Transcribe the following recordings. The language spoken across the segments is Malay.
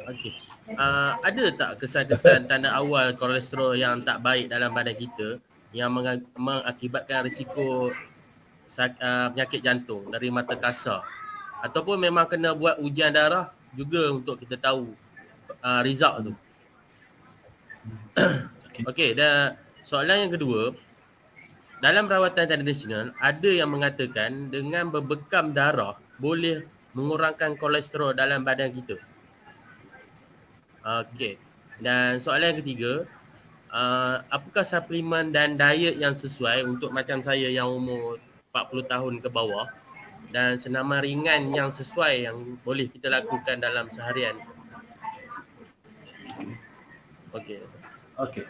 Okey. Ada tak kesan-kesan tanda awal kolesterol yang tak baik dalam badan kita yang mengakibatkan risiko penyakit jantung dari mata kasar? Ataupun memang kena buat ujian darah juga untuk kita tahu result tu. Okey, dan soalan yang kedua, dalam rawatan tradisional ada yang mengatakan dengan berbekam darah boleh mengurangkan kolesterol dalam badan kita. Okey. Dan soalan yang ketiga, apakah suplemen dan diet yang sesuai untuk macam saya yang umur 40 tahun ke bawah dan senaman ringan yang sesuai yang boleh kita lakukan dalam seharian? Okey. Okey.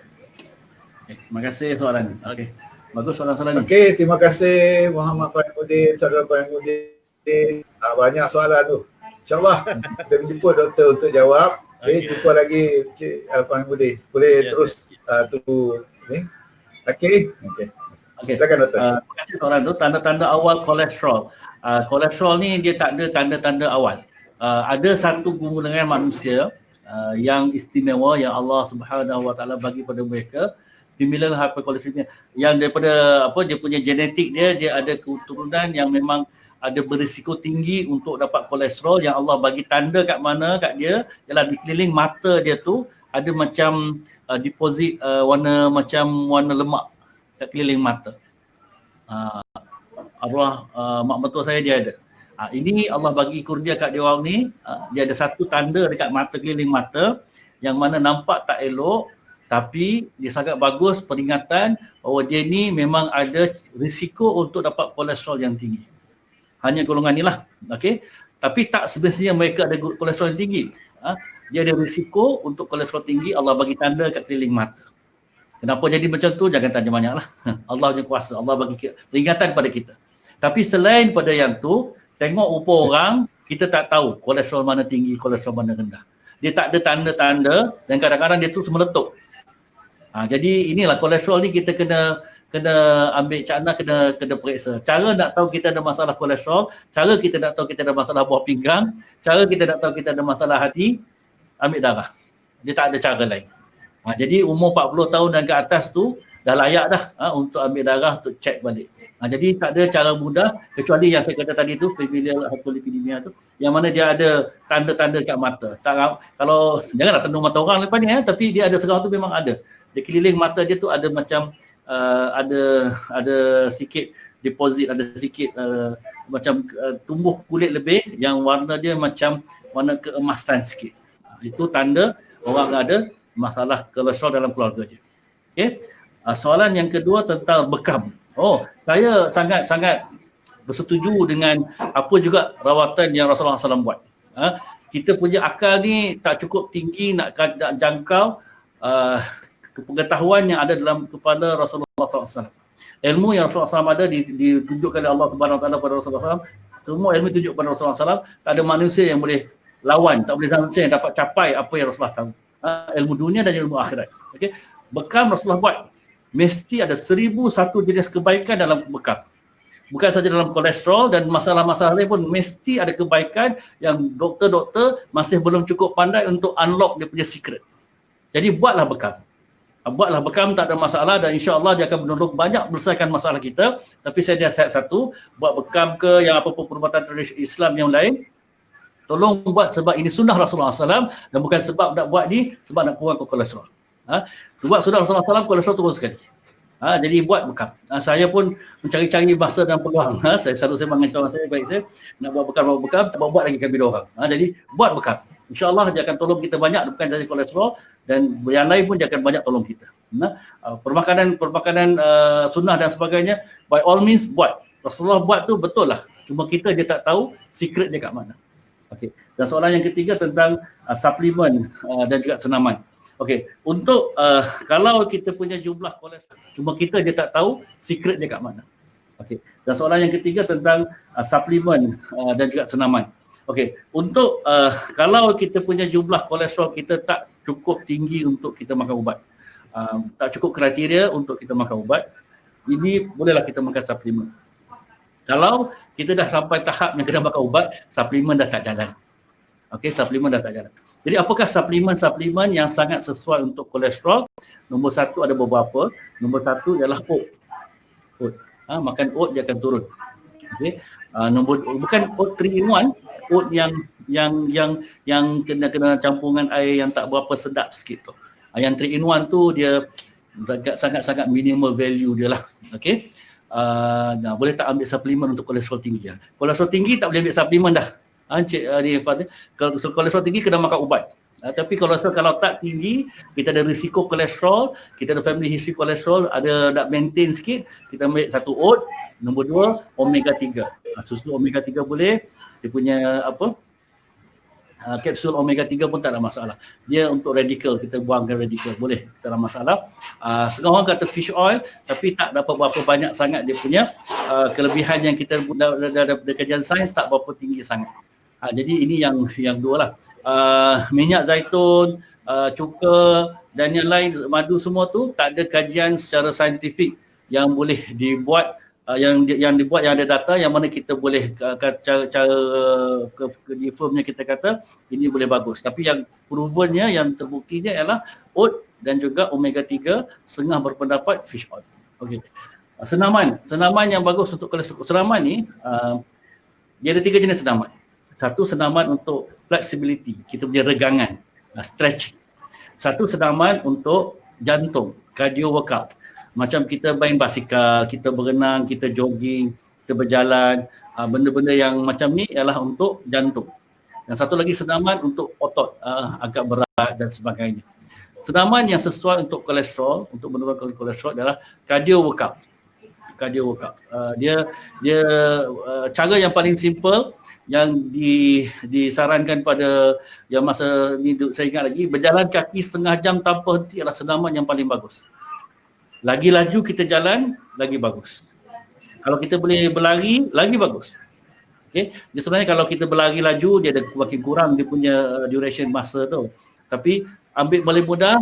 Terima kasih soalan. Okey. Bagus soalan-soalan ni. Okey, terima kasih Muhammad Fahimudin, Saudara Fahimudin. Banyak soalan tu. InsyaAllah kita menjemput doktor untuk jawab. Okey, jumpa lagi Cik Fahimudin. Boleh terus tunggu ni. Okey. Silakan doktor. Terima kasih soalan tu. Tanda-tanda awal kolesterol. Kolesterol ni dia tak ada tanda-tanda awal. Ada satu golongan manusia yang istimewa yang Allah Subhanahu Wa Taala bagi pada mereka, familial hypercholesterolemia, yang daripada dia punya genetik dia ada keturunan yang memang ada berisiko tinggi untuk dapat kolesterol, yang Allah bagi tanda kat dia ialah di keliling mata dia tu ada macam deposit warna lemak kat keliling mata. Arwah mak mertua saya dia ada. Ini Allah bagi kurnia kat dia orang ni, dia ada satu tanda dekat mata, keliling mata, yang mana nampak tak elok, tapi dia sangat bagus peringatan bahawa dia ni memang ada risiko untuk dapat kolesterol yang tinggi. Hanya golongan ni lah, okey. Tapi tak semestinya mereka ada kolesterol yang tinggi. Dia ada risiko untuk kolesterol tinggi, Allah bagi tanda kat keliling mata. Kenapa jadi macam tu? Jangan tanya banyak lah. Allah punya kuasa, Allah bagi peringatan pada kita. Tapi selain pada yang tu, tengok rupa orang, kita tak tahu kolesterol mana tinggi, kolesterol mana rendah. Dia tak ada tanda-tanda dan kadang-kadang dia terus meletup. Jadi inilah kolesterol ni kita kena ambil cakna, kena periksa. Cara nak tahu kita ada masalah kolesterol, cara kita nak tahu kita ada masalah buah pinggang, cara kita nak tahu kita ada masalah hati, ambil darah. Dia tak ada cara lain. Jadi umur 40 tahun dan ke atas tu dah layak dah untuk ambil darah untuk cek balik. Jadi tak ada cara mudah kecuali yang saya kata tadi tu, familial hyperlipidemia tu, yang mana dia ada tanda-tanda kat mata. Kalau janganlah tendung mata orang lepas ni tapi dia ada sekarang tu memang ada. Di keliling mata dia tu ada macam ada sikit deposit, ada sikit macam tumbuh kulit lebih yang warna dia macam warna keemasan sikit. Itu tanda orang ada masalah kolesterol dalam keluarga dia. Okey. Soalan yang kedua tentang bekam. Saya sangat-sangat bersetuju dengan apa juga rawatan yang Rasulullah SAW buat. Kita punya akal ni tak cukup tinggi nak jangkau pengetahuan yang ada dalam kepala Rasulullah SAW. Ilmu yang Rasulullah SAW ada ditunjukkan oleh Allah Subhanahu Wa Taala pada Rasulullah SAW. Semua ilmu ditunjuk pada Rasulullah SAW. Tak ada manusia yang boleh lawan, tak boleh manusia yang dapat capai apa yang Rasulullah tahu. Ilmu dunia dan ilmu akhirat. Okey. Bekam Rasulullah buat. Mesti ada 1001 jenis kebaikan dalam bekam. Bukan saja dalam kolesterol dan masalah-masalah lain pun mesti ada kebaikan yang doktor-doktor masih belum cukup pandai untuk unlock dia punya secret. Jadi buatlah bekam. Buatlah bekam, tak ada masalah dan insya-Allah dia akan menolong banyak menyelesaikan masalah kita. Tapi saya nasihat satu, buat bekam ke yang apa-apa perubatan tradisi Islam yang lain, tolong buat sebab ini sunnah Rasulullah SAW dan bukan sebab nak buat ni sebab nak kurangkan kolesterol. Buat sunnah Rasulullah SAW, kolesterol turun sekali. Jadi buat bekam. Saya pun mencari-cari masa dan peluang. Saya selalu dengan kawan saya, baik saya nak buat bekam, tak buat lagi kami dua orang. Jadi buat bekam. InsyaAllah dia akan tolong kita banyak, bukan saja kolesterol dan yang lain pun dia akan banyak tolong kita. Permakanan sunnah dan sebagainya, by all means buat. Rasulullah buat tu betul lah. Cuma kita dia tak tahu secret dia kat mana. Okey. Dan soalan yang ketiga tentang suplemen dan juga senaman. Okey, untuk kalau kita punya jumlah kolesterol, cuma kita dia tak tahu secret dia kat mana. Okey. Dan soalan yang ketiga tentang suplemen dan juga senaman. Okey, untuk kalau kita punya jumlah kolesterol kita tak cukup tinggi untuk kita makan ubat, tak cukup kriteria untuk kita makan ubat, ini bolehlah kita makan suplemen. Kalau kita dah sampai tahap yang kena makan ubat, suplemen dah tak jalan. Okey, suplemen dah tak jalan. Jadi apakah suplemen yang sangat sesuai untuk kolesterol? Nombor satu ada beberapa. Nombor satu ialah oat. Makan oat dia akan turun. Okey. Bukan oat 3 in 1, oat yang kena campuran air yang tak berapa sedap sikit tu. Yang 3 in 1 tu dia sangat-sangat minimal value dia lah. Okey. Boleh tak ambil suplemen untuk kolesterol tinggi? Kolesterol tinggi tak boleh ambil suplemen dah. Encik kalau kolesterol tinggi kena makan ubat. Tapi kolesterol kalau tak tinggi, kita ada risiko kolesterol, kita ada family history kolesterol, ada nak maintain sikit, kita ambil satu oat. Nombor 2, omega 3. Susu omega 3 boleh, dia punya kapsul omega 3 pun tak ada masalah. Dia untuk radikal, kita buangkan radikal, boleh, tak ada masalah. Setengah orang kata fish oil, tapi tak dapat berapa banyak sangat dia punya kelebihan yang kita dari kajian sains tak berapa tinggi sangat. Jadi ini yang dua lah. Minyak zaitun, cuka dan yang lain, madu semua tu tak ada kajian secara saintifik yang boleh dibuat, yang dibuat, yang ada data yang mana kita boleh cara di firmnya kita kata ini boleh bagus. Tapi yang provennya, yang terbuktinya ialah oat dan juga omega 3, setengah berpendapat fish oil. Okey. Senaman yang bagus untuk kolesterol. Senaman ni dia ada 3 jenis senaman. Satu senaman untuk flexibility, kita punya regangan, stretching. Satu senaman untuk jantung, cardio workout. Macam kita main basikal, kita berenang, kita jogging, kita berjalan, benda-benda yang macam ni ialah untuk jantung. Yang satu lagi senaman untuk otot, agak berat dan sebagainya. Senaman yang sesuai untuk kolesterol, untuk menurunkan kolesterol adalah cardio workout. Dia cara yang paling simple yang disarankan pada yang masa ni saya ingat lagi, berjalan kaki setengah jam tanpa henti adalah senaman yang paling bagus. Lagi laju kita jalan, lagi bagus. Kalau kita boleh berlari, lagi bagus. Okay? Jadi sebenarnya kalau kita berlari laju, dia ada makin kurang dia punya duration masa tu. Tapi ambil paling mudah,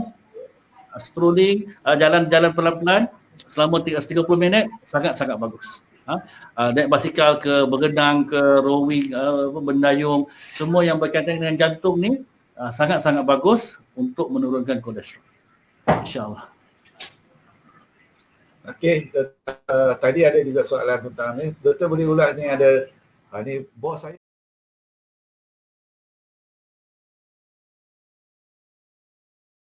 strolling, jalan-jalan pelan-pelan selama 30 minit, sangat-sangat bagus. Naik basikal ke, berenang ke, rowing, mendayung, semua yang berkaitan dengan jantung ni sangat-sangat bagus untuk menurunkan kolesterol. InsyaAllah. Okey, tadi ada juga soalan tentang ni. Doktor boleh ulas ni, ada ni bos saya